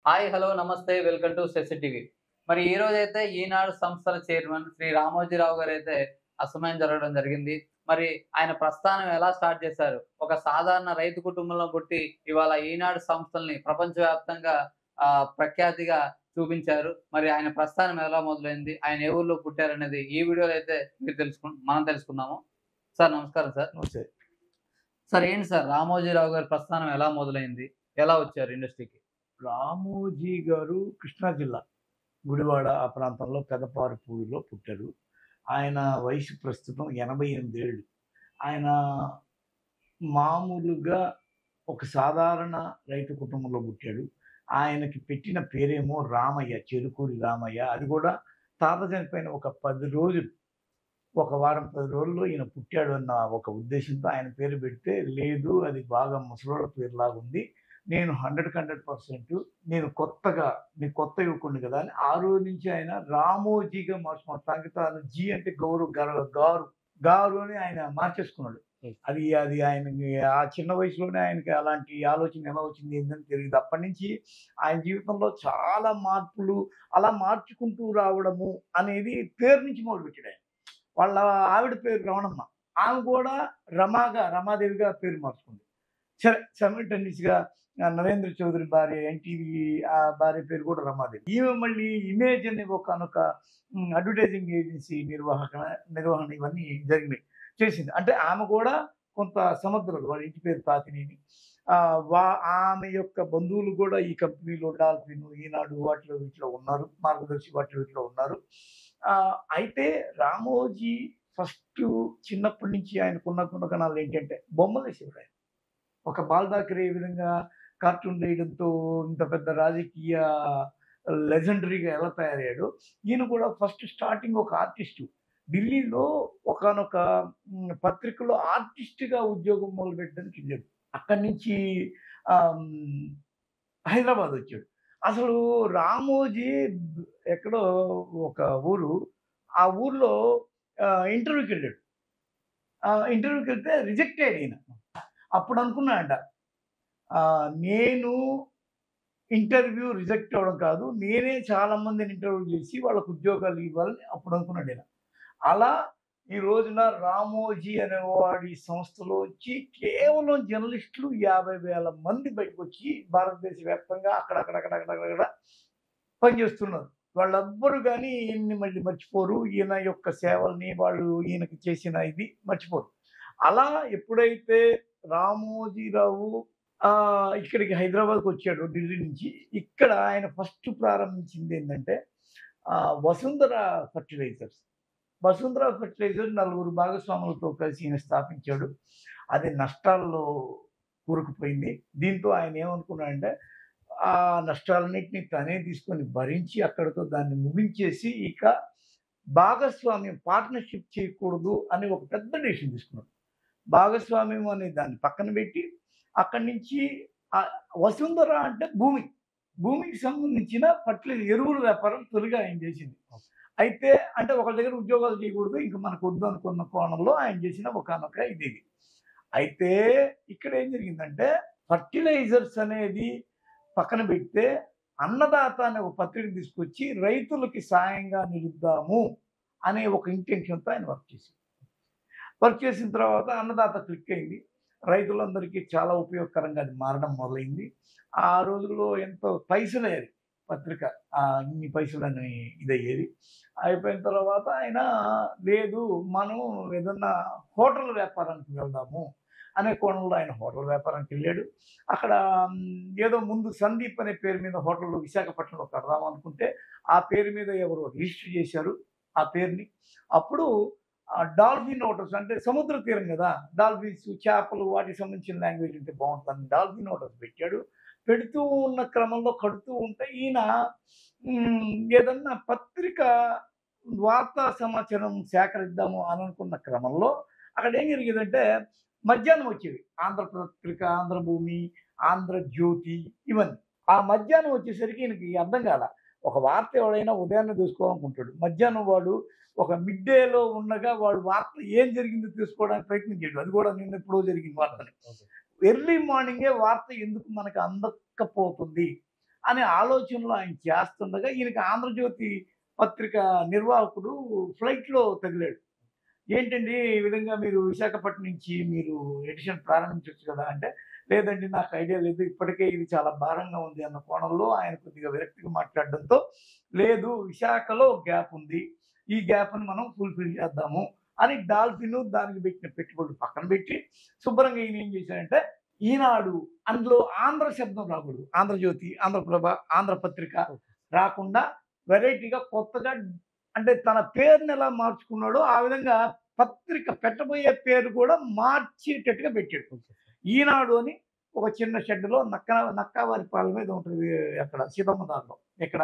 Hi! Hello! నమస్తే. Welcome to సెసి TV. మరి ఈ రోజైతే ఈనాడు సంస్థల చైర్మన్ శ్రీ రామోజీరావు గారైతే అసమయం జరగడం జరిగింది. మరి ఆయన ప్రస్థానం ఎలా స్టార్ట్ చేశారు? ఒక సాధారణ రైతు కుటుంబంలో పుట్టి ఇవాళ ఈనాడు సంస్థల్ని ప్రపంచవ్యాప్తంగా ప్రఖ్యాతిగా చూపించారు. మరి ఆయన ప్రస్థానం ఎలా మొదలైంది? ఆయన ఏ ఊర్లో పుట్టారనేది ఈ వీడియోలో అయితే మనం తెలుసుకుందాము. సార్ నమస్కారం సార్. నమస్తే. సార్ ఏంటి సార్ రామోజీరావు గారి ప్రస్థానం ఎలా మొదలైంది? ఎలా వచ్చారు ఇండస్ట్రీకి? రామోజీ గారు కృష్ణా జిల్లా గుడివాడ ఆ ప్రాంతంలో పెదపారుపూడిలో పుట్టారు. ఆయన వయసు ప్రస్తుతం 88 ఏళ్ళు. ఆయన మామూలుగా ఒక సాధారణ రైతు కుటుంబంలో పుట్టాడు. ఆయనకి పెట్టిన పేరేమో రామయ్య, చెరుకూరి రామయ్య. అది కూడా తాత చనిపోయిన ఒక 10 రోజులు, ఒక వారం 10 రోజుల్లో ఈయన పుట్టాడు అన్న ఒక ఉద్దేశ్యంతో ఆయన పేరు పెడితే, లేదు అది బాగా ముసలోళ్ళ పేరులాగుంది. నేను 100% నేను కొత్త యువకుడిని కదా అని ఆ రోజు నుంచి ఆయన రామోజీగా మొత్తానికి తాను జీ అంటే గారు అని ఆయన మార్చేసుకున్నాడు. అది అది ఆయనకి ఆ చిన్న వయసులోనే ఆయనకి అలాంటి ఆలోచన ఎలా వచ్చింది ఏందని తెలీదు. అప్పటినుంచి ఆయన జీవితంలో చాలా మార్పులు అలా మార్చుకుంటూ రావడము అనేది పేరు నుంచి మొదలుపెట్టాడు ఆయన. వాళ్ళ ఆవిడ పేరు రమణమ్మ. ఆమె కూడా రమాదేవిగా పేరు మార్చుకుంది. సరే సైమల్టేనియస్‌గా నరేంద్ర చౌదరి భార్య ఎన్‌టీవీ భార్య పేరు కూడా రమాదేవి. ఈమె మళ్ళీ ఇమేజ్ అనే ఒకానొక అడ్వర్టైజింగ్ ఏజెన్సీ నిర్వహణ ఇవన్నీ జరిగినాయి. చేసింది. అంటే ఆమె కూడా కొంత సమర్థురాలు. వాళ్ళ ఇంటి పేరు తాతినేని. ఆమె యొక్క బంధువులు కూడా ఈ కంపెనీలో డాల్ఫిన్, ఈనాడు వాటిలో వీటిలో ఉన్నారు. మార్గదర్శి వాటిలో వీటిలో ఉన్నారు. అయితే రామోజీ ఫస్టు చిన్నప్పటి నుంచి ఆయనకున్న గుణగణాలేంటంటే బొమ్మలేసేవాడు ఆయన. ఒక బాల్ ఠాకరే ఏ విధంగా కార్టూన్‌లు వేయడంతో ఇంత పెద్ద రాజకీయ లెజెండరీగా ఎలా తయారయ్యాడో, ఈయన కూడా ఫస్ట్ స్టార్టింగ్ ఒక ఆర్టిస్టు. ఢిల్లీలో ఒకానొక పత్రికలో ఆర్టిస్ట్‌గా ఉద్యోగం మొదలుపెట్టడానికి ఎళ్ళాడు. అక్కడి నుంచి ఆహ్, హ్మ్, హైదరాబాదొచ్చాడు. అసలు రామోజీ ఎక్కడో ఒక ఊరు. ఆ ఊర్లో ఇంటర్వ్యూకెళ్ళాడు. ఇంటర్వ్యూకెళ్తే రిజెక్ట్ అయ్యాడు ఈయన. అప్పుడు అనుకున్నాడట. నేను ఇంటర్వ్యూ రిజెక్ట్ అవ్వడం కాదు. నేనే చాలా మందిని ఇంటర్వ్యూ చేసి వాళ్ళకి ఉద్యోగాలు ఇవ్వాలని అప్పుడు అనుకున్నాడు ఈయన. అలా ఈ రోజున రామోజీ అనేవాడి సంస్థలోంచి కేవలం జర్నలిస్టులు 50,000 మంది బయటకొచ్చి భారతదేశ వ్యాప్తంగా అక్కడక్కడ పనిచేస్తున్నారు. వాళ్ళెవ్వరు గాని ఈయన్ని మళ్ళీ మర్చిపోరు. ఈయన యొక్క సేవల్ని వాళ్ళు ఈయనకి చేసిన ఇది మర్చిపోరు. అలా ఎప్పుడైతే రామోజీరావు ఇక్కడికి హైదరాబాద్‌కొచ్చాడు ఢిల్లీ నుంచి. ఇక్కడ ఆయన ఫస్ట్ ప్రారంభించిందేంటంటే వసుంధర ఫెర్టిలైజర్స్. వసుంధర ఫెర్టిలైజర్స్ నలుగురు భాగస్వాములతో కలిసి ఈయన స్థాపించాడు. అది నష్టాల్లో కూరుకుపోయింది. దీంతో ఆయన ఏమనుకున్నాడంటే, ఆ నష్టాలన్నిటిని తనే తీసుకొని భరించి అక్కడితో దాన్ని ముగించేసి, ఇక భాగస్వామ్యం పార్ట్నర్‌షిప్ చేయకూడదు అని ఒక పెద్ద డెసిషన్ తీసుకున్నాడు. భాగస్వామ్యం అనే దాన్ని పక్కన పెట్టి, అక్కడి నుంచి ఆహ్, వసుంధర అంటే భూమి. భూమికి సంబంధించిన ఎరువుల వ్యాపారం తొలిగా ఆయన చేసింది. అయితే అంటే ఒకళ్ళ దగ్గర ఉద్యోగాలు చేయకూడదు. ఇంక మనకొద్దు అనుకున్న కోణంలో ఆయన చేసిన ఒకానొక ఇదిది. అయితే ఇక్కడ ఏం జరిగిందంటే ఫెర్టిలైజర్స్ అనేది పక్కన పెడితే అన్నదాత అనే ఒక పత్రిక తీసుకొచ్చి రైతులకి సాయంగా నిలుద్దాము అనే ఒక ఇంటెన్షన్‌తో ఆయన వర్క్ చేసారు. వర్క్ చేసిన తర్వాత అన్నదాత క్లిక్ అయింది. రైతులందరికీ చాలా ఉపయోగకరంగా అది మారడం మొదలైంది. ఆ రోజుల్లో ఎంతో పైసలయ్యేది పత్రిక. ఇన్ని పైసలని ఇదయ్యేది. అయిపోయిన తర్వాత ఆయన లేదు మనం ఏదన్నా హోటల్ వ్యాపారానికి వెళ్దాము అనే కోణంలో ఆయన హోటల్ వ్యాపారానికెళ్ళాడు. అక్కడ ఏదో ముందు సందీప్ అనే పేరు మీద హోటల్ విశాఖపట్నంలో కడదామనుకుంటే, ఆ పేరు మీద ఎవరో రిజిస్టర్ చేశారు ఆ పేరుని. అప్పుడు డాల్ఫిన్ హోటల్స్ అంటే సముద్ర తీరం గదా! డాల్ఫిన్స్, చేపలు వాటికి సంబంధించిన లాంగ్వేజ్ ఉంటే బావుంటదని డాల్ఫిన్ హోటల్స్ పెట్టాడు. పెడుతూ ఉన్న క్రమంలో కడుతూ ఉంటే ఈయన ఏదన్నా పత్రిక వార్తా సమాచారం సేకరిద్దాము అని అనుకున్న క్రమంలో అక్కడేం జరిగేదంటే మధ్యాహ్నం వచ్చేవి. ఆంధ్రపత్రిక, ఆంధ్రభూమి, ఆంధ్రజ్యోతి ఇవన్నీ. ఆ మధ్యాహ్నం వచ్చేసరికి ఈయనకి అర్థం కాల. ఒక వార్త ఎవడైనా ఉదయాన్నే తెలుసుకోవాలనుకుంటాడు. మధ్యాహ్నం వాడు ఒక మిడ్ డేలో ఉండగా వాడు వార్త ఏం జరిగిందో తెలుసుకోవడానికి ప్రయత్నం చేయడు. అది కూడా నిన్నెప్పుడో జరిగిన వార్తని. ఎర్లీ మార్నింగే వార్త ఎందుకు మనకు అందకపోతుంది అనే ఆలోచనలో ఆయన చేస్తుండగా ఈయనకి ఆంధ్రజ్యోతి పత్రిక నిర్వాహకుడు ఫ్లైట్‌లో తగిలాడు. ఏంటండి ఈ విధంగా మీరు విశాఖపట్నం నుంచి మీరు ఎడిషన్ ప్రారంభించొచ్చు కదా! అంటే, లేదండి నాకు ఐడియా లేదు. ఇప్పటికే ఇది చాలా భారంగా ఉంది అన్న కోణంలో ఆయన కొద్దిగా విరక్తిగా మాట్లాడడంతో, లేదు విశాఖలో గ్యాప్ ఉంది. ఈ గ్యాప్‌ని మనం ఫుల్‌ఫిల్ చేద్దాము అని డాల్ఫిన్ దానికి పెట్టిన పెట్టుబడులు పక్కన పెట్టి, శుభ్రంగా ఈయన ఏం చేశాడంటే, ఈనాడు అందులో ఆంధ్ర శబ్దం రాకూడదు. ఆంధ్రజ్యోతి, ఆంధ్రప్రభ, ఆంధ్రపత్రిక రాకుండా వెరైటీగా కొత్తగా అంటే తన పేరుని ఎలా మార్చుకున్నాడో ఆ విధంగా పత్రిక పెట్టబోయే పేరు కూడా మార్చేటట్టుగా పెట్టాడు. ఈనాడు అని ఒక చిన్న షెడ్‌లో నక్కావారిపాలెం మీద ఉంటది. అక్కడ సీతమ్మ దారిలో. ఎక్కడ?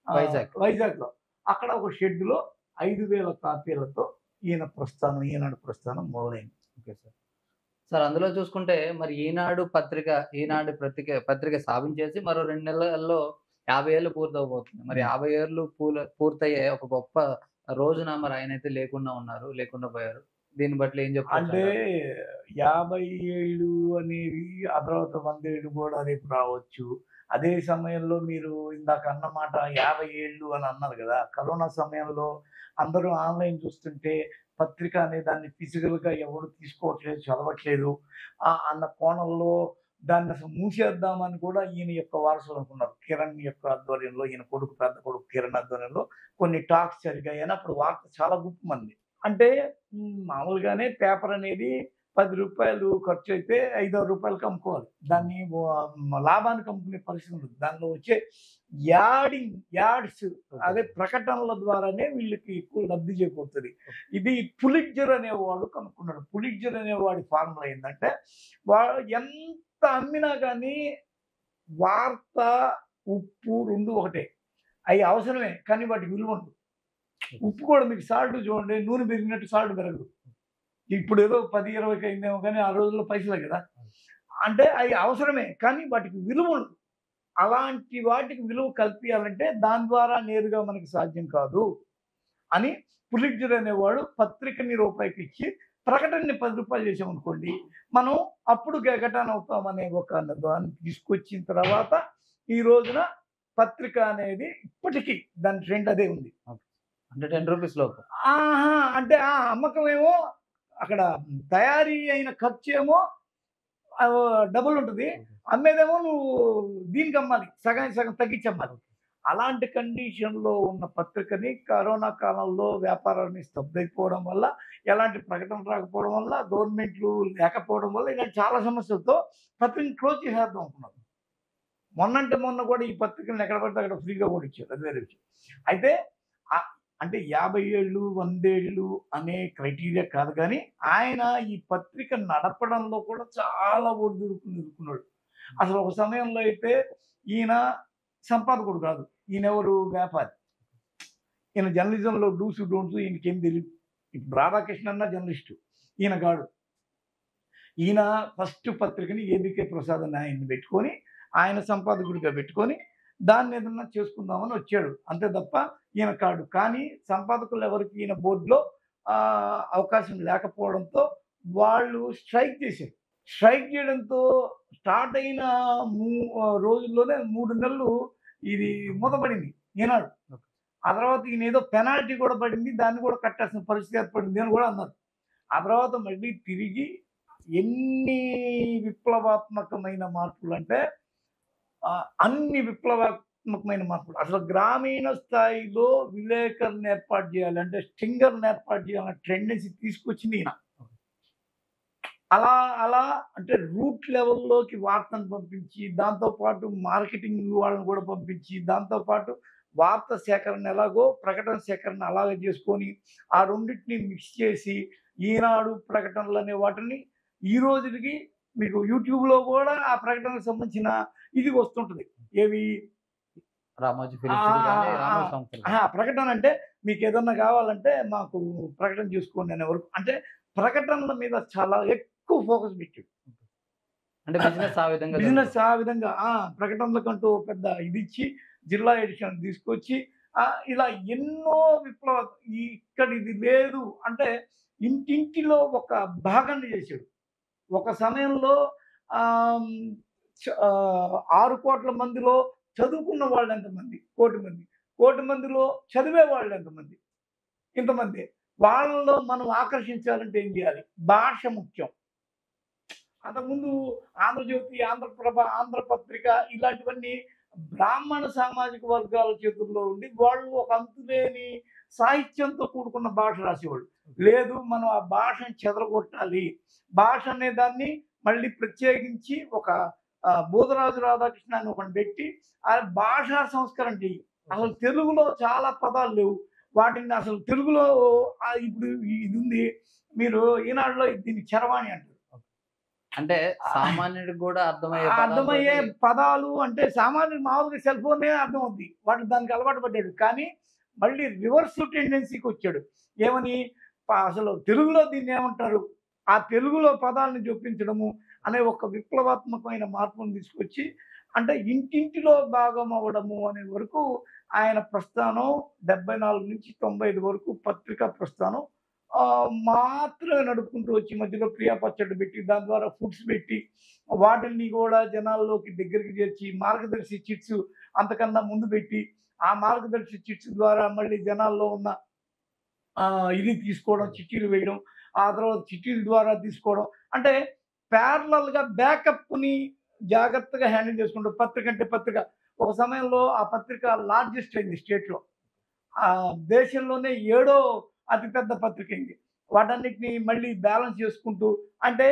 వైజాగ్. వైజాగ్‌లో. అక్కడ ఒక షెడ్‌లో 5,000 కాపీలతో ఈనాడు ప్రస్థానం మొదలైంది. Okay sir. సార్ అందులో చూసుకుంటే మరి ఈనాడు పత్రిక స్థాపించేసి మరో 2 నెలల్లో 50 ఏళ్ళు పూర్తవబోతుంది. మరి 50 ఏళ్ళు పూర్తయ్యే ఒక గొప్ప రోజున మరి ఆయనైతే లేకుండా పోయారు. దీన్ని బట్టి ఏం అంటే చెప్పుకోవచ్చంటారు? 50 ఏళ్ళు అనేవి ఆ తర్వాత 100 ఏళ్ళు కూడా రేపు రావచ్చు. అదే సమయంలో మీరు ఇందాక అన్నమాట 50 ఏళ్ళు అని అన్నారు గదా! కరోనా సమయంలో అందరూ ఆన్‌లైన్ చూస్తుంటే పత్రిక అనే దాన్ని ఫిజికల్‌గా ఎవరు తీసుకోవట్లేదు, చదవట్లేదు అన్న కోణంలో దాన్నసలు మూసేద్దామని కూడా ఈయన యొక్క వారసులు అనుకున్నారు. కిరణ్ యొక్క ఆధ్వర్యంలో ఈయన పెద్ద కొడుకు కిరణ్ ఆధ్వర్యంలో కొన్ని టాక్స్ జరిగాయని అప్పుడు వార్త చాలా గుప్పుమంది. అంటే మామూలుగానే పేపర్ అనేది రూ. 10 ఖర్చయితే రూ. 5-6కి అమ్ముకోవాలి. దాన్ని లాభానికి అమ్ముకునే పరిస్థితి ఉండదు. దానిలో వచ్చే యాడ్స్ అదే ప్రకటనల ద్వారానే వీళ్ళకి ఎక్కువ లబ్ధి చేకూరుతది. ఇది పులిట్జర్ అనేవాడు కనుక్కున్నాడు. పులిట్జర్ అనేవాడి ఫార్ములా ఏందంటే, వాడు ఎంత అమ్మినా గానీ వార్త, ఉప్పు 2 ఒకటే. అయి అవసరమే. కానీ వాటికి విలువ ఉండదు. ఉప్పు కూడా మీకు సాల్ట్ చూడండి. నూనె పెరిగినట్టు సాల్ట్ పెరగదు. ఇప్పుడేదో 10, 20కి అయిందేమో గానీ ఆ రోజుల్లో పైసలే గదా! అంటే అయి అవసరమే. కానీ వాటికి విలువ ఉండదు. అలాంటి వాటికి విలువ కల్పియాలంటే దాని ద్వారా నేరుగా మనకి సాధ్యం కాదు అని పులిట్జర్ అనేవాడు పత్రికని రూపాయికిచ్చి ప్రకటనని రూ. 10 చేసామనుకోండి, మనం అప్పుడు గగటాన్ అవుతామనే ఒక దాన్ని తీసుకొచ్చిన తర్వాత ఈ రోజున పత్రిక అనేది ఇప్పటికీ దాని ట్రెండ్ అదే ఉంది. అంటే రూ. 10 లోపు. ఆహా! అంటే అమ్మకమేమో అక్కడ తయారీ అయిన ఖర్చేమో డబుల్ ఉంటది. అమ్మేదేమో నువ్వు దీనికి అమ్మాలి. సగానికి సగం తగ్గించి అమ్మాలి. అలాంటి కండిషన్‌లో ఉన్న పత్రికని కరోనా కాలంలో వ్యాపారాన్ని స్తబ్దయిపోవడం వల్ల, ఎలాంటి ప్రకటన రాకపోవడం వల్ల, గవర్నమెంట్‌లు లేకపోవడం వల్ల ఇలాంటి చాలా సమస్యలతో పత్రికని క్లోజ్ చేసేద్దాం అనుకున్నారు. మొన్నంటే మొన్న కూడా ఈ పత్రికలను ఎక్కడ పడితే అక్కడ ఫ్రీగా కూడా ఇచ్చారు. అది వేరే విషయం. అయితే అంటే 50 ఏళ్ళు, 100 ఏళ్ళు అనే క్రైటీరియా కాదు గానీ, ఆయన ఈ పత్రిక నడపడంలో కూడా చాలా ఒడిదుడుకులు ఎదుర్కొన్నాడు. అసలు ఒక సమయంలో అయితే ఈయన సంపాదకుడు కాదు. ఈయనెవరు? వ్యాపారి. ఈయన జర్నలిజంలో డూస్, డోంట్స్ ఈయనకేం తెలీదు. ఇప్పుడు రాధాకృష్ణ అన్న జర్నలిస్టు. ఈయన కాడు. ఈయన ఫస్ట్ పత్రికని ఏబీకే ప్రసాద్ అని ఆయన్ని పెట్టుకొని, ఆయన సంపాదకుడిగా పెట్టుకొని, దాన్నేదన్నా చేసుకుందామని వచ్చాడు. అంతే తప్ప ఈయన కాడు. కానీ సంపాదకులు ఎవరికి ఈయన బోర్డ్‌లో అవకాశం లేకపోవడంతో వాళ్ళు స్ట్రైక్ చేశారు. స్ట్రైక్ చేయడంతో స్టార్ట్ అయిన రోజుల్లోనే 3 నెలలు ఇది మూతపడింది ఈనాడు. ఆ తర్వాత ఈయనేదో పెనాల్టీ కూడా పడింది. దాన్ని కూడా కట్టాల్సిన పరిస్థితి ఏర్పడింది అని కూడా అన్నారు. ఆ తర్వాత మళ్ళీ తిరిగి ఎన్ని విప్లవాత్మకమైన మార్పులంటే అన్ని విప్లవాత్మకమైన మార్పులు. అసలు గ్రామీణ స్థాయిలో విలేకరులను ఏర్పాటు చేయాలి. అంటే స్టింగర్‌ని ఏర్పాటు చేయాలన్న టెండెన్సీ తీసుకొచ్చింది ఈయన. అలా అంటే రూట్ లెవెల్‌లోకి వార్తను పంపించి, దాంతో పాటు మార్కెటింగ్ వాళ్ళని కూడా పంపించి, దాంతో పాటు వార్త సేకరణ ఎలాగో ప్రకటన సేకరణ అలాగే చేసుకొని, ఆ రెండిటిని మిక్స్ చేసి ఈనాడు ప్రకటనలనే వాటిని ఈ రోజుకి మీకు యూట్యూబ్‌లో కూడా ఆ ప్రకటనకు సంబంధించిన ఇది వస్తుంటది. ఏవి? రామోజీ ఫిలిం సిటీ గాని, రామోజీ సంస్థలు గాని. ప్రకటన అంటే మీకేదన్నా కావాలంటే మాకు ప్రకటన చేసుకోండి అనే వరకు. అంటే ప్రకటనల మీద చాలా ఎక్కువ ఫోకస్ పెట్టాడు. అంటే బిజినెస్ ఆ విధంగా బిజినెస్ ఆ విధంగా ప్రకటనలకంటూ పెద్ద ఇదిచ్చి జిల్లా ఎడిషన్ తీసుకొచ్చి ఇలా ఎన్నో ఇక్కడిది లేదు అంటే ఇంటింటిలో ఒక భాగాన్ని చేశాడు. ఒక సమయంలో 6 కోట్ల మందిలో చదువుకున్న వాళ్ళు ఎంతమంది? 1,00,00,000 మంది. 1,00,00,000 మందిలో చదివే వాళ్ళు ఎంతమంది? ఇంతమంది. వాళ్ళలో మనం ఆకర్షించాలంటే ఏం చేయాలి? భాష ముఖ్యం. అంతకుముందు 'ఆంధ్రజ్యోతి', 'ఆంధ్రప్రభ', 'ఆంధ్రపత్రిక' ఇలాంటివన్నీ బ్రాహ్మణ సామాజిక వర్గాల చేతుల్లో ఉండి వాళ్ళు ఒక అంతులేని సాహిత్యంతో కూడుకున్న భాష రాసేవాళ్ళు. లేదు మనం ఆ భాషను చెదరగొట్టాలి. భాష అనే దాన్ని మళ్ళీ ప్రత్యేకించి ఒక బోధరాజు రాధాకృష్ణ అని ఒకడిని పెట్టి ఆ భాషా సంస్కరణ చెయ్యి. అసలు తెలుగులో చాలా పదాలు లేవు. వాటిని అసలు తెలుగులో ఇప్పుడు ఇది ఉంది. మీరు ఈనాడులో దీన్ని చరవాణి అంటారు. అంటే సామాన్యుడికి కూడా అర్థమయ్యే అర్థమయ్యే పదాలతోటి పదాలు అంటే సామాన్యుడు మామూలుగా సెల్ ఫోనే అర్థమవుద్ది. వాడు దానికి అలవాటు పడ్డాడు. కానీ మళ్ళీ రివర్స్ టెండెన్సీకి వచ్చాడు. ఏమని అసలు తెలుగులో దీన్ని ఏమంటారు? ఆ తెలుగులో పదాలను జొప్పించడము అనే ఒక విప్లవాత్మకమైన మార్పును తీసుకొచ్చి అంటే ఇంటింటిలో భాగం అవ్వడము అనే వరకు ఆయన ప్రస్థానం 74 నుంచి 95 వరకు పత్రికా ప్రస్థానం మాత్రమే నడుపుకుంటూ వచ్చి మధ్యలో ప్రియా పచ్చడి పెట్టి దాని ద్వారా ఫుడ్స్ పెట్టి వాటిని కూడా జనాల్లోకి దగ్గరికి చేర్చి మార్గదర్శి చిట్స్ అంతకన్నా ముందు పెట్టి ఆ మార్గదర్శి చిట్స్ ద్వారా మళ్ళీ జనాల్లో ఉన్న ఇది తీసుకోవడం, చిట్టీలు వేయడం, ఆ తర్వాత చిట్టీల ద్వారా తీసుకోవడం అంటే ప్యారలల్‌గా బ్యాకప్‌ని జాగ్రత్తగా హ్యాండిల్ చేసుకుంటూ పత్రిక అంటే పత్రిక. ఒక సమయంలో ఆ పత్రిక లార్జెస్ట్ అయింది స్టేట్‌లో. దేశంలోనే ఏడో అతిపెద్ద పత్రిక అయింది. వాటన్నిటిని మళ్ళీ బ్యాలెన్స్ చేసుకుంటూ అంటే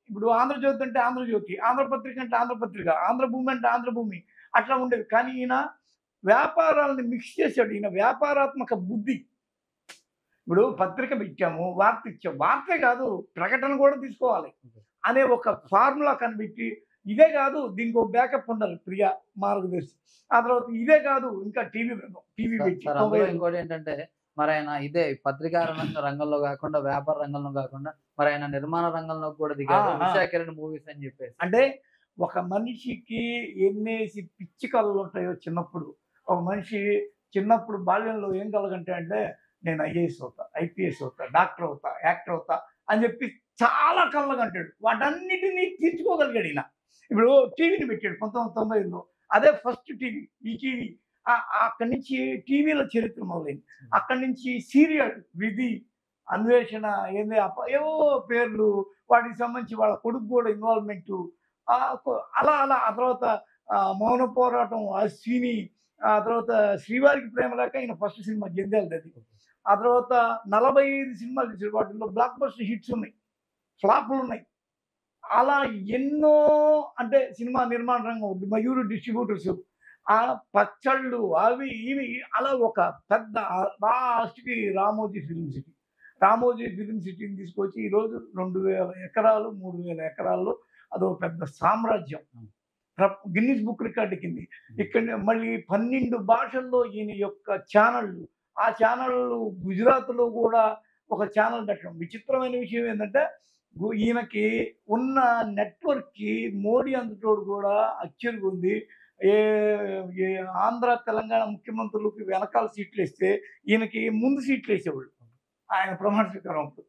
ఇప్పుడు 'ఆంధ్రజ్యోతి' అంటే 'ఆంధ్రజ్యోతి', 'ఆంధ్రపత్రిక' అంటే 'ఆంధ్రపత్రిక', 'ఆంధ్రభూమి' అంటే 'ఆంధ్రభూమి' అట్లా ఉండేది. కానీ ఈయన వ్యాపారాలను మిక్స్ చేశాడు. ఈయన వ్యాపారాత్మక బుద్ధి. ఇప్పుడు పత్రిక పెట్టాము, వార్త ఇచ్చాము. వార్తే కాదు ప్రకటన కూడా తీసుకోవాలి అనే ఒక ఫార్ములా కనిపెట్టి ఇదే కాదు దీనికో బ్యాకప్ ఉండాలి 'ప్రియ', 'మార్గదర్శి'. ఆ తర్వాత ఇదే కాదు ఇంకా టీవీ పెట్టి సార్ అందులో ఇంకోటి ఏంటంటే మరి ఆయన ఇదే పత్రికా రంగంలో కాకుండా వ్యాపార రంగంలో కాకుండా మరి ఆయన నిర్మాణ రంగంలో కూడా దిగారు. 'ఉషా కిరణ్ మూవీస్' అని చెప్పేసి. అంటే ఒక మనిషికి ఎన్నేసి పిచ్చి కళలు ఉంటాయో చిన్నప్పుడు. ఒక మనిషి చిన్నప్పుడు బాల్యంలో ఏం కలగంటాడంటే నేను ఐఏఎస్ అవుతా, ఐపీఎస్ అవుతా, డాక్టర్ అవుతా, యాక్టర్ అవుతా అని చెప్పి చాలా కలలుగంటాడు. వాటన్నిటిని తీర్చుకోగలిగాడు ఈయన. ఇప్పుడు టీవీని పెట్టాడు 1990లో. అదే ఫస్ట్ టీవీ. ఈ టీవీ అక్కడి నుంచి టీవీల చరిత్ర మొదలైంది. అక్కడి నుంచి సీరియల్ 'విధి', 'అన్వేషణ' ఏంది ఏవో పేర్లు వాటికి సంబంధించి వాళ్ళ కొడుకు కూడా ఇన్వాల్వ్‌మెంటు. అలా అలా ఆ తర్వాత 'మౌన పోరాటం', 'అశ్విని' ఆ తర్వాత 'శ్రీవారికి ప్రేమ లేఖ' ఈయన ఫస్ట్ సినిమా 'జంధ్యాలదది'. ఆ తర్వాత 45 సినిమాలు తీశాడు. వాటిల్లో బ్లాక్ బస్టర్ హిట్స్ ఉన్నాయి. ఫ్లాపులున్నాయి. అలా ఎన్నో అంటే సినిమా నిర్మాణ రంగం, మయూరు డిస్ట్రిబ్యూటర్స్, పచ్చళ్ళు అవి ఇవి అలా ఒక పెద్ద లాస్ట్‌కి 'Ramoji film city'. 'Ramoji film సిటీని' తీసుకొచ్చి ఈరోజు 2000 ఎకరాలు, 3000 ఎకరాల్లో అదొక పెద్ద సామ్రాజ్యం. గిన్నిస్ బుక్ రికార్డ్ ఎక్కింది. ఇక్కడ మళ్ళీ 12 భాషల్లో ఈయన యొక్క ఛానళ్ళు. ఆ ఛానళ్ళు గుజరాత్‌లో కూడా ఒక ఛానల్ పెట్టడం. విచిత్రమైన విషయం ఏందంటే ఈయనకి ఉన్న నెట్‌వర్క్‌కి మోడీ అంతటోడు కూడా అచ్చెరువుంది. ఏ ఏ ఆంధ్ర, తెలంగాణ ముఖ్యమంత్రులకి వెనకాల సీట్లేస్తే ఈయనకి ముందు సీట్లేసేవాళ్ళు. ఆయన ప్రమాణ స్వీకారం అప్పుడు.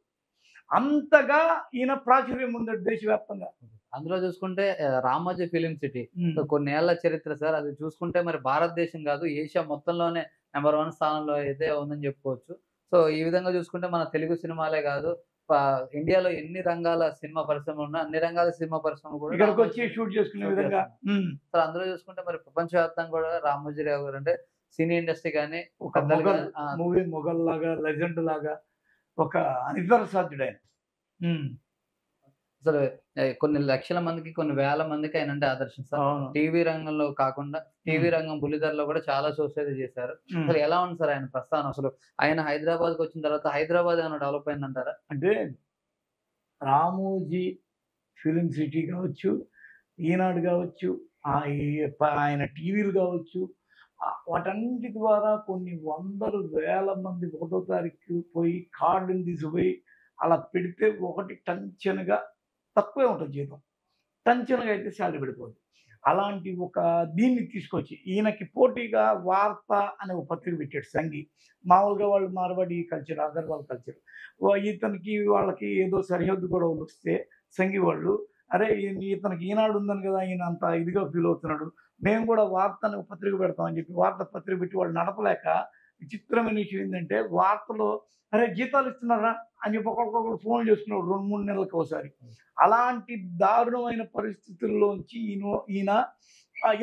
అంతగా ఈయన ప్రాచుర్యం పొందాడు దేశవ్యాప్తంగా. అందులో చూసుకుంటే 'రామోజీ ఫిల్మ్ సిటీ' హ్మ్. కొన్నేళ్ల చరిత్ర సార్. అది చూసుకుంటే మరి భారతదేశం కాదు ఏషియా మొత్తంలోనే నంబర్ 1 స్థానంలో అయితే ఉందని చెప్పుకోవచ్చు. సో ఈ విధంగా చూసుకుంటే మన తెలుగు సినిమాలే కాదు ఇండియాలో ఎన్ని రంగాల సినిమా పరిశ్రమలు ఉన్నా అన్ని రంగాల సినిమా పరిశ్రమ కూడా ఇక్కడికొచ్చి షూట్ చేసుకునే విధంగా. సో అందులో చూసుకుంటే మరి ప్రపంచవ్యాప్తంగా కూడా రామోజీరావు గారు అంటే సినీ ఇండస్ట్రీ గాని ఒక మొఘల్ మూవీ 'మొఘల్' లాగా లెజెండ్ లాగా ఒక అనితర సాధ్యుడాయన. అసలు కొన్ని లక్షల మందికి, కొన్ని వేల మందికి ఆయనంటే ఆదర్శం సార్. అవును. టీవీ రంగంలో కాకుండా టీవీ రంగం బుల్లితెరలో కూడా చాలా షోస్ అయితే చేశారు. అసలు ఎలా ఉంది సార్ ఆయన ప్రస్థానం? అసలు ఆయన హైదరాబాద్‌కి వచ్చిన తర్వాత హైదరాబాద్ ఏమైనా డెవలప్ అయిందంటారా? అంటే 'రామోజీ ఫిల్మ్ సిటీ' కావచ్చు, ఈనాడు కావచ్చు, ఆయన టీవీలు కావచ్చు, వాటన్నిటి ద్వారా కొన్ని వందలు, వేల మంది ఒకటో తారీఖు పోయి కార్డుని తీసుకుపోయి అలా పెడితే ఒకటి టంచనగా తక్కువే ఉంటుంది జీతం. టంచనగా అయితే శాలరీ పడిపోద్ది. అలాంటి ఒక దీన్ని తీసుకొచ్చి ఈయనకి పోటీగా 'వార్త' అనే ఒక పత్రిక పెట్టాడు సంఘి. మామూలుగా వాళ్ళు మార్వాడి కల్చర్, అగర్వాల్ కల్చర్. ఇతనికి వాళ్ళకి ఏదో సరిహద్దు గొడవలు వస్తే సంఘి వాళ్ళు అరే ఇతనికి ఈనాడు ఉందని కదా ఈయన అంత ఇదిగా ఫీల్ అవుతున్నాడు, మేము కూడా వార్తని పత్రిక పెడతామని చెప్పి వార్త పత్రిక పెట్టి వాళ్ళు నడపలేక విచిత్రమైన విషయం ఏంటంటే వార్తలో అరే జీతాలు ఇస్తున్నారా అని చెప్పి ఒకరికొకరు ఫోన్ చేస్తున్నాడు 2-3 నెలలకు ఒకసారి. అలాంటి దారుణమైన పరిస్థితుల్లోంచి ఈయన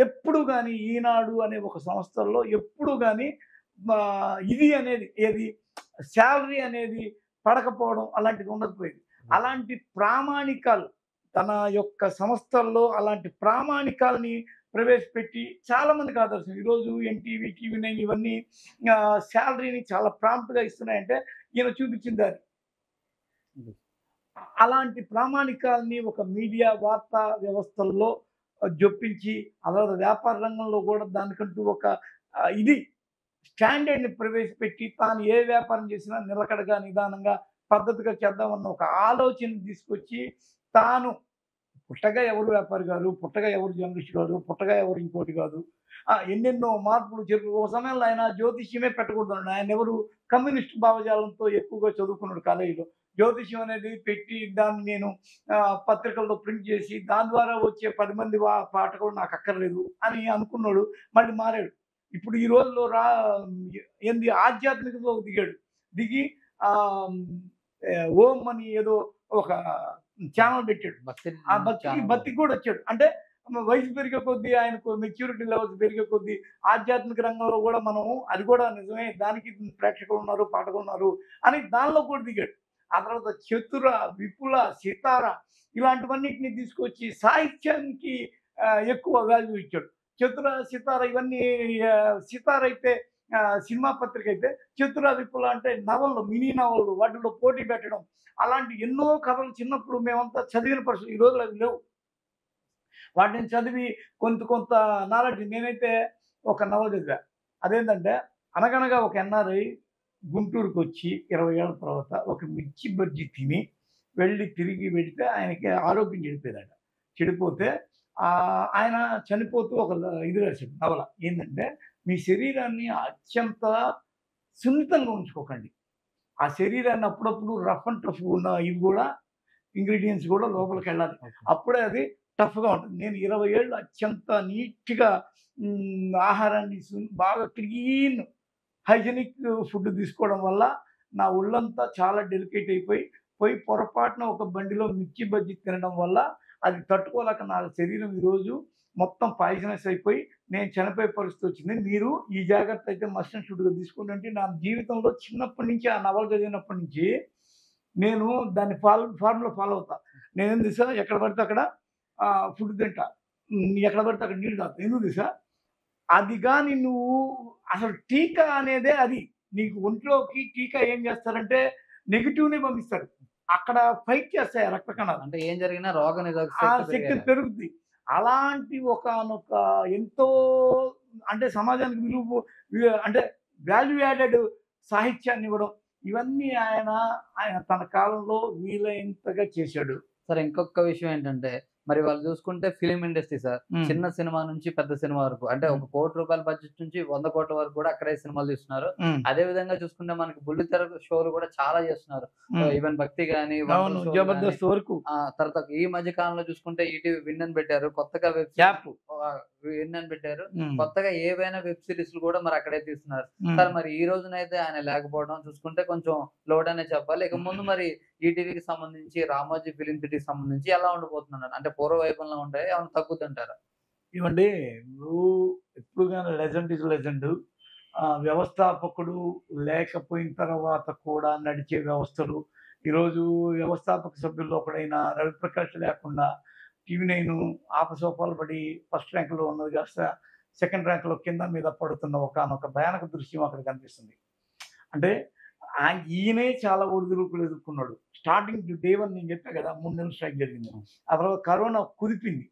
ఎప్పుడు కానీ ఈనాడు అనే ఒక సంస్థల్లో ఎప్పుడు కానీ ఇది అనేది ఏది శాలరీ అనేది పడకపోవడం అలాంటిది ఉండకపోయేది. అలాంటి ప్రామాణికాలు తన యొక్క సంస్థల్లో అలాంటి ప్రామాణికాలని ప్రవేశపెట్టి చాలా మందికి ఆదర్శం. ఈరోజు ఎన్టీవీ, టీవీ9 ఇవన్నీ శాలరీని చాలా ప్రాంప్ట్‌గా ఇస్తున్నాయంటే ఈయన చూపించిన దారి. అలాంటి ప్రామాణికాల్ని ఒక మీడియా వార్తా వ్యవస్థల్లో జొప్పించి తర్వాత వ్యాపార రంగంలో కూడా దానికంటూ ఒక ఇది స్టాండర్డ్‌ని ప్రవేశపెట్టి తాను ఏ వ్యాపారం చేసినా నిలకడగా, నిదానంగా, పద్ధతిగా చేద్దామన్న ఒక ఆలోచన తీసుకొచ్చి తాను పుట్టగా ఎవరు వ్యాపారి కాదు, పుట్టగా ఎవరు జర్నలిస్ట్ కాదు, పుట్టగా ఎవరు ఇంకోటి కాదు. ఎన్నెన్నో మార్పులు ఒక సమయంలో ఆయన జ్యోతిష్యమే పెట్టకూడదు. ఆయన ఎవరు కమ్యూనిస్ట్ భావజాలంతో ఎక్కువగా చదువుకున్నాడు కాలేజీలో. జ్యోతిష్యం అనేది పెట్టి దాన్ని నేను పత్రికల్లో ప్రింట్ చేసి దాని ద్వారా వచ్చే 10 మంది పాఠకులు నాకు అక్కర్లేదు అని అనుకున్నాడు. మళ్ళీ మారాడు. ఇప్పుడు ఈ రోజుల్లో ఆధ్యాత్మికతలోకి దిగాడు. దిగి ఓం అని ఏదో ఒక ఛానల్ పెట్టాడు. ఆ భక్తికి కూడా వచ్చాడు. అంటే వయసు పెరిగే కొద్దీ ఆయనకు మెచ్యూరిటీ లెవెల్స్ పెరిగే కొద్దీ ఆధ్యాత్మిక రంగంలో కూడా మనం అది కూడా నిజమే, దానికి ప్రేక్షకులు ఉన్నారు, పాఠకులు ఉన్నారు అని దానిలో కూడా దిగాడు. ఆ తర్వాత చతుర, విపుల, సితార ఇలాంటివన్నిటిని తీసుకొచ్చి సాహిత్యానికి ఎక్కువ వాల్యూ ఇచ్చాడు. చతుర, సితార ఇవన్నీ సితార అయితే సినిమా పత్రిక అయితే, చతుర, విపుల అంటే నవళ్ళు, మినీ నవళ్ళు వాటిలో పోటీ పెట్టడం అలాంటి ఎన్నో కథలు చిన్నప్పుడు మేమంతా చదివిన పరిస్థితులు ఈ రోజులు అవి లేవు. వాటిని చదివి కొంత నాలెడ్జ్. నేనైతే ఒక నవల చదివా. అదేంటంటే అనగనగా ఒక ఎన్ఆర్ఐ గుంటూరుకి వచ్చి 20 ఏళ్ల తర్వాత ఒక మిర్చి బజ్జీ తిని తిరిగి వెళితే ఆయనకి ఆరోగ్యం చెడిపోయిందట. చెడిపోతే ఆయన చనిపోతూ ఒక ఇది రాశాడు నవల. ఏంటంటే మీ శరీరాన్ని అత్యంత సున్నితంగా ఉంచుకోకండి. ఆ శరీరాన్ని అప్పుడప్పుడు రఫ్ అండ్ టఫ్ ఉన్న ఇవి కూడా ఇంగ్రీడియంట్స్ కూడా లోపలికి వెళ్ళాలి. అప్పుడే అది టఫ్‌గా ఉంటుంది. నేను 20 ఏళ్ళు అత్యంత నీట్‌గా ఆహారాన్ని బాగా క్లీన్ హైజీనిక్ ఫుడ్ తీసుకోవడం వల్ల నా ఒళ్ళంతా చాలా డెలికేట్ పోయి పొరపాటున ఒక బండిలో మిర్చి బజ్జీ తినడం వల్ల అది తట్టుకోలేక నా శరీరం ఈరోజు మొత్తం పాయిజనస్ అయిపోయి నేను చనిపోయే పరిస్థితి వచ్చింది. మీరు ఈ జాగ్రత్త అయితే మస్ట్ అండ్ షుడ్‌గా తీసుకోండి అంటే నా జీవితంలో చిన్నప్పటి నుంచి ఆ నవల చదివినప్పటి నుంచి నేను దాన్ని ఫార్ములా ఫాలో అవుతా. నేనేం తెలుసా ఎక్కడ పడితే అక్కడ ఫుడ్ తింటా. ఎక్కడ పడితే అక్కడ నీళ్ళు తాగుతా. ఎందుకు తెలుసా? అది గాని నువ్వు అసలు టీకా అనేదే అది. నీకు ఒంట్లోకి టీకా ఏం చేస్తారంటే నెగెటివ్‌ని పంపిస్తారు. అక్కడ ఫైట్ చేస్తాయి రక్త కణాలు. అంటే ఏం జరిగినా రోగనిరోధక శక్తి పెరుగుద్ది. అలాంటి ఒకానొక ఎంతో అంటే సమాజానికి అంటే వాల్యూ యాడెడ్ సాహిత్యాన్ని ఇవ్వడం ఇవన్నీ ఆయన తన కాలంలో వీలైనంతగా చేశాడు. సార్ ఇంకొక విషయం ఏంటంటే మరి వాళ్ళు చూసుకుంటే ఫిల్మ్ ఇండస్ట్రీ సార్ చిన్న సినిమా నుంచి పెద్ద సినిమా వరకు అంటే ఒక ₹1 కోటి బడ్జెట్ నుంచి 100 కోట్ల వరకు కూడా అక్కడే సినిమాలు తీస్తున్నారు. అదే విధంగా చూసుకుంటే మనకి బుల్లితెర షోలు కూడా చాలా చేస్తున్నారు. ఈవెన్ భక్తి గానీ జబర్దస్త్ వరకు. తర్వాత ఈ మధ్య కాలంలో చూసుకుంటే ఈటీవీ విన్ అని పెట్టారు. కొత్తగా విన్ అని పెట్టారు. కొత్తగా ఏవైనా వెబ్ సిరీస్లు కూడా మరి అక్కడే తీస్తున్నారు. సార్ మరి ఈ రోజునైతే ఆయన లేకపోవడం చూసుకుంటే కొంచెం లోడ్ అనే చెప్పాలి. ఇక ముందు మరి ఈటీవీకి సంబంధించి రామోజీ ఫిలిం సిటీకి సంబంధించి ఎలా ఉండిపోతున్నాడు అంటే పూర్వ వైభవంలో ఉంటాయి ఏమైనా తగ్గుతుంటారా? ఇవ్వండి ఎప్పుడు కానీ లెజెండ్ ఇస్ లెజెండ్. వ్యవస్థాపకుడు లేకపోయిన తర్వాత కూడా నడిచే వ్యవస్థలు ఈరోజు వ్యవస్థాపక సభ్యుల్లో ఒకడైన రవిప్రకాష్ లేకుండా టీవీ9 ఆపసోపాలు పడి ఫస్ట్ ర్యాంకులో ఉన్నది కాస్త సెకండ్ ర్యాంకులో కింద మీద పడుతున్న ఒకనొక భయానక దృశ్యం అక్కడ కనిపిస్తుంది. అంటే ఈయనే చాలా ఒడిదుడుకులు ఎదుర్కొన్నాడు. స్టార్టింగ్ డే 1 నేను చెప్పా కదా 3 నెలలు స్ట్రైక్ జరిగింది. ఆ తర్వాత కరోనా కుదిపింది.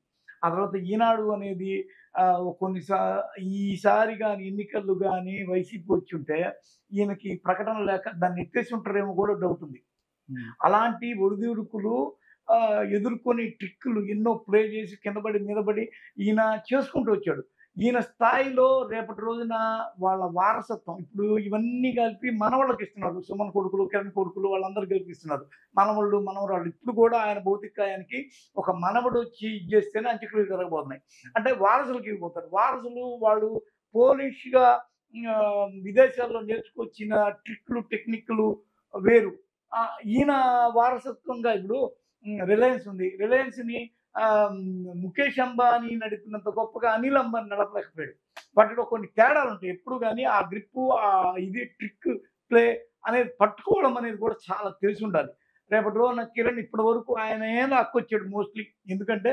ఆ తర్వాత ఈనాడు అనేది ఈసారి కానీ ఎన్నికలు కానీ వైసీపీ వచ్చి ఉంటే ఈయనకి ప్రకటన లేక దాన్ని ఎత్తేసి ఉంటారేమో కూడా డౌట్ ఉంది. అలాంటి ఒడిదుడుకులు ఎదుర్కొని ట్రిక్కులు ఎన్నో ప్లే చేసి కిందపడి మీదపడి ఈయన చేసుకుంటూ వచ్చాడు. ఈయన స్థాయిలో రేపటి రోజున వాళ్ళ వారసత్వం ఇప్పుడు ఇవన్నీ కలిపి మనవాళ్ళకి ఇస్తున్నారు. సుమన్ కొడుకులు, కిరణ్ కొడుకులు వాళ్ళందరూ కలిపి ఇస్తున్నారు. మనవళ్ళు, మనవరాళ్ళు. ఇప్పుడు కూడా ఆయన భౌతికాయానికి ఒక మనవడు వచ్చి ఇది చేస్తేనే అంత్యక్రియలు జరగబోతున్నాయి. అంటే వారసులకి ఇవ్వబోతారు. వారసులు వాళ్ళు పోలిష్‌గా విదేశాల్లో నేర్చుకొచ్చిన ట్రిక్‌లు, టెక్నిక్‌లు వేరు. ఈయన వారసత్వంగా ఇప్పుడు రిలయన్స్ ఉంది. రిలయన్స్‌ని ముఖేష్ అంబానీ నడిపినంత గొప్పగా అనిల్ అంబానీ నడపలేకపోయాడు. వాటిలో కొన్ని తేడాలుంటాయి. ఎప్పుడు గాని ఆ గ్రిప్పు, ఇది ట్రిక్ ప్లే అనేది పట్టుకోవడం అనేది కూడా చాలా తెలిసుండాలి. రేపటి రోజున కిరణ్ ఇప్పటి వరకు ఆయనే లాక్కొచ్చాడు మోస్ట్‌లీ. ఎందుకంటే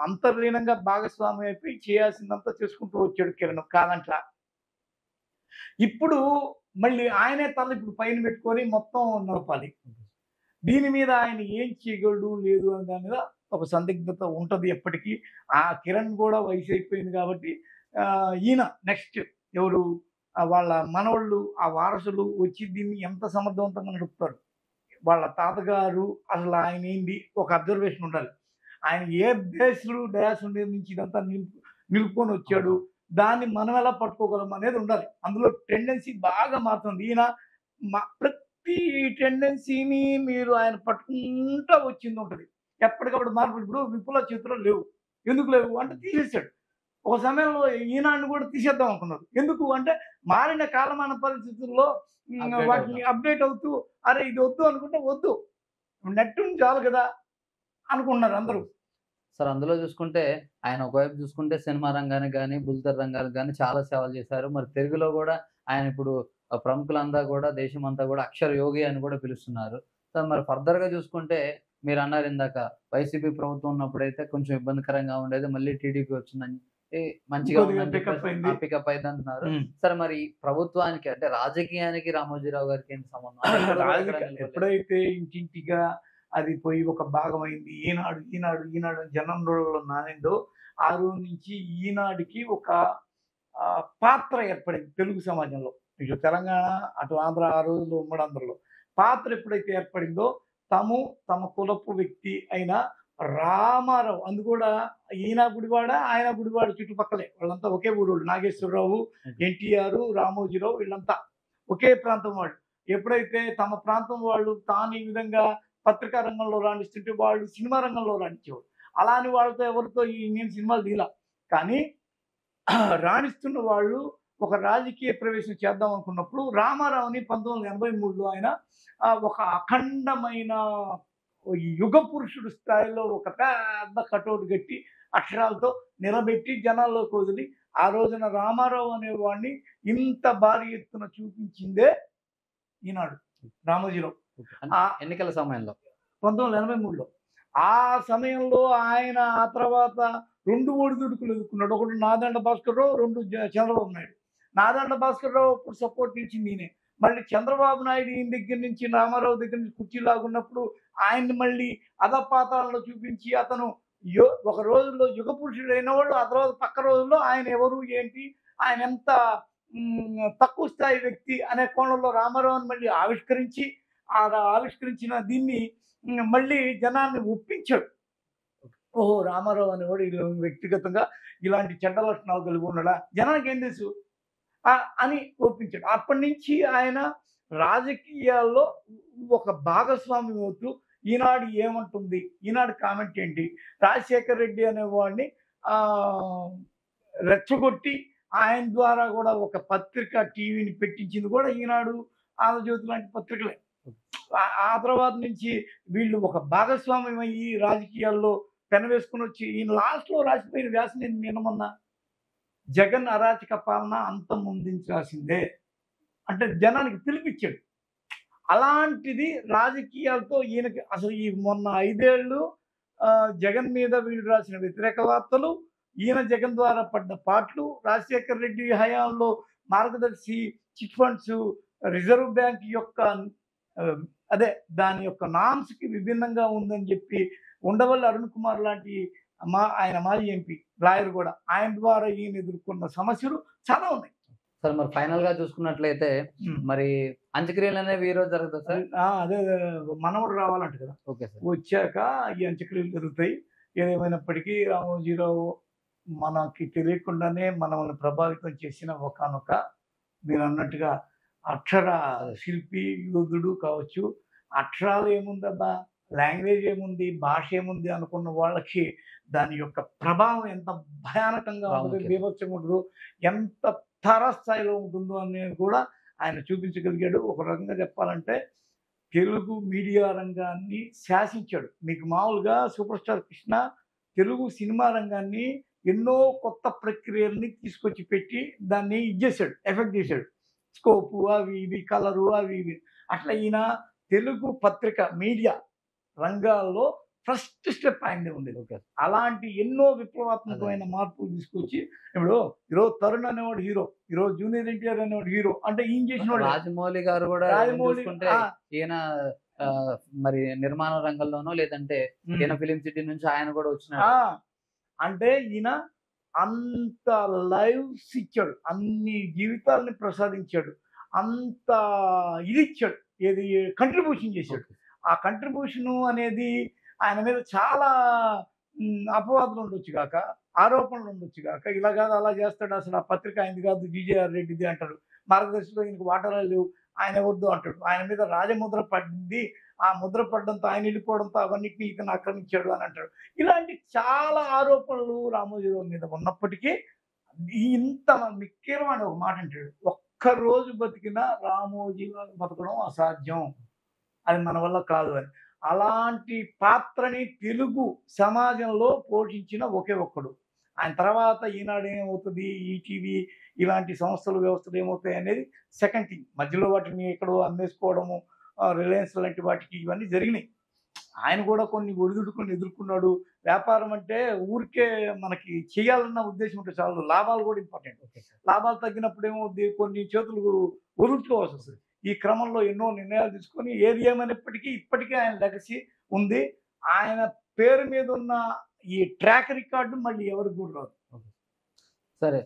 అంతర్లీనంగా భాగస్వామి అయిపోయి చేయాల్సిందంతా చేసుకుంటూ వచ్చాడు కిరణ్ కాదంట్లా. ఇప్పుడు మళ్ళీ ఆయనే తల ఇప్పుడు పైన పెట్టుకొని మొత్తం నడపాలి. దీని మీద ఆయన ఏం చేయగలడు, లేదు అనే దాని మీద ఒక సందిగ్ధత ఉంటది ఎప్పటికీ. ఆ కిరణ్ కూడా వయసు అయిపోయింది కాబట్టి ఈయన నెక్స్ట్ ఎవరు వాళ్ళ మనవళ్ళు, ఆ వారసులు వచ్చి దీన్ని ఎంత సమర్థవంతంగా నడుపుతారు. వాళ్ళ తాతగారు అసలు ఆయనేంది ఒక అబ్జర్వేషన్ ఉండాలి. ఆయన ఏ డయాస్ ఉండేది నుంచి ఇదంతా నిలుపుకొని వచ్చాడు. దాన్ని మనం ఎలా పట్టుకోగలం అనేది ఉండాలి. అందులో టెండెన్సీ బాగా మారుతుంది. ఈయన ప్రతి టెండెన్సీని మీరు ఆయన పట్టుకుంటా వచ్చిందుంటది. ఎప్పటికప్పుడు మార్పులు. ఇప్పుడు విపుల చేతిలో లేవు. ఎందుకు లేవు అంటే తీసేసాడు. ఒక సమయంలో ఈనాడుని కూడా తీసేద్దాం అనుకున్నారు. ఎందుకు అంటే మారిన కాలమాన పరిస్థితుల్లో వాటిని అప్‌డేట్ అవుతూ అరే! ఇది వద్దు అనుకుంటే వద్దు. నెట్ ఉంది చాలు కదా! అనుకున్నారు అందరూ. సార్ అందులో చూసుకుంటే ఆయన ఒకవైపు చూసుకుంటే సినిమా రంగానికి గాని, బుల్లితెర రంగానికి గాని చాలా సేవలు చేశారు. మరి తెలుగులో గూడా ఆయన ఇప్పుడు ప్రముఖులంతా గూడా దేశమంతా గూడా అక్షర యోగి అని గూడా పిలుస్తున్నారు. సో మరి ఫర్దర్‌గా చూసుకుంటే మీరన్నారు ఇందాక వైసీపీ ప్రభుత్వం ఉన్నప్పుడైతే కొంచెం ఇబ్బందికరంగా ఉండేది. మళ్ళీ టీడీపీ వచ్చిందని మంచిగా కొద్దిగా ఉందని పికప్ చెప్పేసి అయింది. పికప్ అయిందంటున్నారు. హ్మ్. సరే మరి ప్రభుత్వానికి అంటే రాజకీయానికి రామోజీరావు గారికి ఏంటి సంబంధం? ఆయన ఎప్పుడు కూడా ఎక్కడ నిలవలేదు. ఎప్పుడైతే ఇంటింటిగా అది పోయి ఒక భాగమైంది. ఈనాడు అని జనంలో నానిందో ఆ రోజు నుంచి ఈనాడుకి ఒక పాత్ర ఏర్పడింది తెలుగు సమాజంలో. ఇటు తెలంగాణ, అటు ఆంధ్ర ఆ రోజుల్లో ఉమ్మడి ఆంధ్రలో. పాత్ర ఎప్పుడైతే ఏర్పడిందో తమ కులపు వ్యక్తి అయిన రామారావు అందు కూడా ఈయన గుడివాడ, ఆయన గుడివాడ చుట్టుపక్కలే. వాళ్ళంతా ఒకే ఊరోళ్ళు. నాగేశ్వరరావు, ఎన్టీఆర్, రామోజీరావు వీళ్ళంతా ఒకే ప్రాంతం వాళ్ళు. ఎప్పుడైతే తమ ప్రాంతం వాళ్ళు తాను ఈ విధంగా పత్రికా రంగంలో రాణిస్తుంటే వాళ్ళు సినిమా రంగంలో రాణించేవారు. అలా అని వాళ్ళతో ఎవరితో నేను సినిమాలు తీయలా. కానీ రాణిస్తున్న వాళ్ళు ఒక రాజకీయ ప్రవేశం చేద్దాం అనుకున్నప్పుడు రామారావుని 1983లో ఆయన ఒక అఖండమైన యుగ పురుషుడు స్థాయిలో ఒక పెద్ద కటౌట్ కట్టి అక్షరాలతో నిలబెట్టి జనాల్లోకి వదిలి ఆ రోజున రామారావు అనేవాడిని ఇంత భారీ ఎత్తున చూపించిందే ఈనాడు రామోజీరావు. ఎన్నికల సమయంలో 1983లో. ఆ సమయంలో ఆయన ఆ తర్వాత 2 ఒడిదుడుకులు ఎదుర్కొన్నాడు. ఒకటి నాదెండ్ల భాస్కర్‌రావు, 2 చంద్రబాబు నాయుడు. నాదెండ్ల భాస్కర్‌రావు అప్పుడు సపోర్ట్ ఇచ్చింది ఈయనే. మళ్ళీ చంద్రబాబు నాయుడు ఈయన దగ్గర నుంచి రామారావు దగ్గర నుంచి కుర్చీ లాగున్నప్పుడు ఆయన్ని మళ్ళీ అధపాతాళంలో చూపించి అతను ఒక రోజుల్లో యుగ పురుషుడు అయినవాడు. ఆ తర్వాత పక్క రోజుల్లో ఆయన ఎవరు ఏంటి? ఆయన ఎంత తక్కువ స్థాయి వ్యక్తి అనే కోణంలో రామారావుని మళ్ళీ ఆవిష్కరించి ఆవిష్కరించిన దీన్ని మళ్ళీ జనాన్ని ఒప్పించాడు. ఓహో! రామారావు అనేవాడు వ్యక్తిగతంగా ఇలాంటి చెడ్డ లక్షణాలు కలిగి ఉన్నాడా? జనానికి ఏం తెలుసు? అని ఒప్పించాడు. అప్పటినుంచి ఆయన రాజకీయాల్లో ఒక భాగస్వామి అవుతూ ఈనాడు ఏమంటుంది? ఈనాడు కామెంట్ ఏంటి? రాజశేఖర్ రెడ్డి అనేవాడిని రెచ్చగొట్టి ఆయన ద్వారా కూడా ఒక పత్రిక టీవీని పెట్టించింది కూడా ఈనాడు, ఆంధ్రజ్యోతి లాంటి పత్రికలే. ఆ తర్వాత నుంచి వీళ్ళు ఒక భాగస్వామ్యం అయ్యి రాజకీయాల్లో పెనవేసుకొని వచ్చి ఈయన లాస్ట్‌లో రాసిపోయిన వ్యాసం నేను వినమన్నా జగన్ అరాచక పాలన అంతమొందించాల్సిందే. అంటే జనానికి పిలిపిచ్చాడు. అలాంటిది రాజకీయాలతో ఈయనకి అసలు ఈ మొన్న 5 ఏళ్ళు జగన్ మీద వీళ్ళు రాసిన వ్యతిరేక వార్తలు, ఈయన జగన్ ద్వారా పడ్డ పాట్లు, రాజశేఖర రెడ్డి హయాంలో మార్గదర్శి చిట్ ఫండ్స్, రిజర్వ్ బ్యాంక్ యొక్క అదే దాని యొక్క నార్మ్స్‌కి విభిన్నంగా ఉందని చెప్పి ఉండవల్లి అరుణ్ కుమార్ లాంటి ఆయన మాజీ ఎంపీ, లాయర్ కూడా. ఆయన ద్వారా ఈయన ఎదుర్కొన్న సమస్యలు చాలా ఉన్నాయి. సార్ మరి ఫైనల్‌గా చూసుకున్నట్లయితే మరి అంత్యక్రియలు అనేవి ఈ రోజు జరుగుతాయి సార్? అదే మనవడు రావాలంట కదా! Okay sir. వచ్చాక ఈ అంత్యక్రియలు జరుగుతాయి. ఏదేమైనప్పటికీ రామోజీరావు మనకి తెలియకుండానే మనల్ని ప్రభావితం చేసిన ఒకానొక మీరన్నట్టుగా అక్షర శిల్పి, యోధుడు కావచ్చు. అక్షరాలు ఏముందబ్బా! లాంగ్వేజ్ ఏముంది, భాష ఏముంది అనుకున్న వాళ్ళకి దాని యొక్క ప్రభావం ఎంత భయానకంగా ఉంటదో, ప్రాముఖ్యత. బీభత్సంగా ఉంటదో, ఎంత తారస్థాయిలో ఉంటుందో అనేది కూడా ఆయన చూపించగలిగాడు. ఒక రకంగా చెప్పాలంటే తెలుగు మీడియా రంగాన్ని శాసించాడు. మీకు మామూలుగా 'super star Krishna' Telugu cinema రంగాన్ని ఎన్నో కొత్త ప్రక్రియలని తీసుకొచ్చి పెట్టి దాన్ని ఇది చేశాడు. ఎఫెక్ట్ చేశాడు. స్కోపు అవి ఇవి, కలరు అవి ఇవి. అట్లా ఈయన తెలుగు పత్రిక మీడియా రంగాల్లో ఫస్ట్ స్టెప్ ఆయనదే ఉండేది. ఓకే. అలాంటి ఎన్నో విప్లవాత్మకమైన మార్పులు తీసుకొచ్చి ఇప్పుడు ఈరోజు తరుణ్ అనేవాడు హీరో. ఈరోజు జూనియర్ ఎన్టీఆర్ అనేవాడు హీరో. అంటే ఈయన చేసినోడే. రాజమౌళి గారు కూడా రాజమౌళి చూసుకుంటే ఆ! ఈయన మరి నిర్మాణ రంగంలోనో లేదంటే ఈయన ఫిలిం సిటీ నుంచి ఆయన కూడా వచ్చినాడు. ఆ! అంటే ఈయన అంత లైవ్స్ ఇచ్చాడు. అన్ని జీవితాల్ని ప్రసాదించాడు. అంత ఇదిచ్చాడు. ఏది కంట్రిబ్యూషన్ చేశాడు. ఆ కంట్రిబ్యూషను అనేది ఆయన మీద చాలా అపవాదులు ఉండొచ్చు గాక, ఆరోపణలు ఉండొచ్చు గాక, ఇలా కాదు అలా చేస్తాడు, అసలు ఆ పత్రిక ఆయనది కాదు, జీజేఆర్ రెడ్డిది అంటారు. మార్గదర్శిలో ఈయనకు వాటాలు లేవు, ఆయన వద్దు అంటాడు. ఆయన మీద రాజముద్ర పడింది. ఆ ముద్ర పడడంతో ఆయన వెళ్ళిపోవడంతో అవన్నిటిని ఇతను ఆక్రమించాడు అని అంటాడు. ఇలాంటి చాలా ఆరోపణలు రామోజీరావు మీద ఉన్నప్పటికీ ఇంత మిక్కిరమని ఒక మాట అంటాడు. ఒక్కరోజు బతికినా రామోజీరావు బతకడం అసాధ్యం. అది మన వల్ల కాదు అని. అలాంటి పాత్రని తెలుగు సమాజంలో పోషించిన ఒకే ఒక్కడు. ఆయన తర్వాత ఈనాడు ఏమవుతది, ఈటీవీ ఇలాంటి సంస్థలు, వ్యవస్థలు ఏమవుతాయి అనేది సెకండ్ థింగ్. మధ్యలో వాటిని ఎక్కడో అమ్మేసుకోవడము, రిలయన్స్ లాంటి వాటికి ఇవన్నీ జరిగినాయి. ఆయన కూడా కొన్ని ఒడిదుడుకులను ఎదుర్కొన్నాడు. వ్యాపారం అంటే ఊరికే మనకి చేయాలన్న ఉద్దేశం ఉంటే చాలదు. లాభాలు కూడా ఇంపార్టెంట్. లాభాలు తగ్గినప్పుడు ఏమవుద్ది, కొన్ని చేతులు వదులుకోవాల్సి వస్తది. ఈ క్రమంలో ఎన్నో నిర్ణయాలు తీసుకొని ఏది ఏమైనప్పటికీ ఇప్పటికీ ఆయన లెగసీ ఉంది. ఆయన పేరు మీద ఉన్న ఈ ట్రాక్ రికార్డు మళ్ళీ ఎవరికి కూడా రాదు. సరే.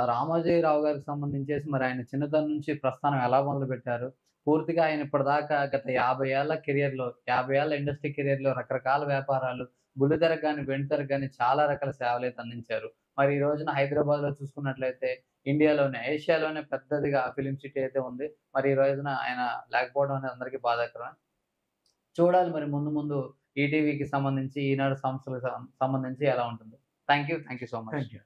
రామోజీరావు గారికి సంబంధించేసి మరి ఆయన చిన్నతనం నుంచి ప్రస్థానం ఎలా మొదలుపెట్టారు? పూర్తిగా ఆయన ఇప్పటిదాకా గత 50 ఏళ్ల కెరియర్‌లో, 50 ఏళ్ల ఇండస్ట్రీ కెరియర్‌లో రకరకాల వ్యాపారాలు, బుల్లితెరకు గాని, వెండితెరకు గాని చాలా రకాల సేవలైతే అందించారు. మరి ఈ రోజున హైదరాబాద్‌లో చూసుకున్నట్లయితే ఇండియాలోనే, ఏషియాలోనే పెద్దదిగా ఫిల్మ్ సిటీ అయితే ఉంది. మరి ఈ రోజున ఆయన లేకపోవడం అనేది అందరికీ బాధాకరమే. చూడాలి మరి ముందు ముందు ఈటీవీకి సంబంధించి, ఈనాడు సంస్థలకు సంబంధించి ఎలా ఉంటుందో. Thank you so much. Thank you.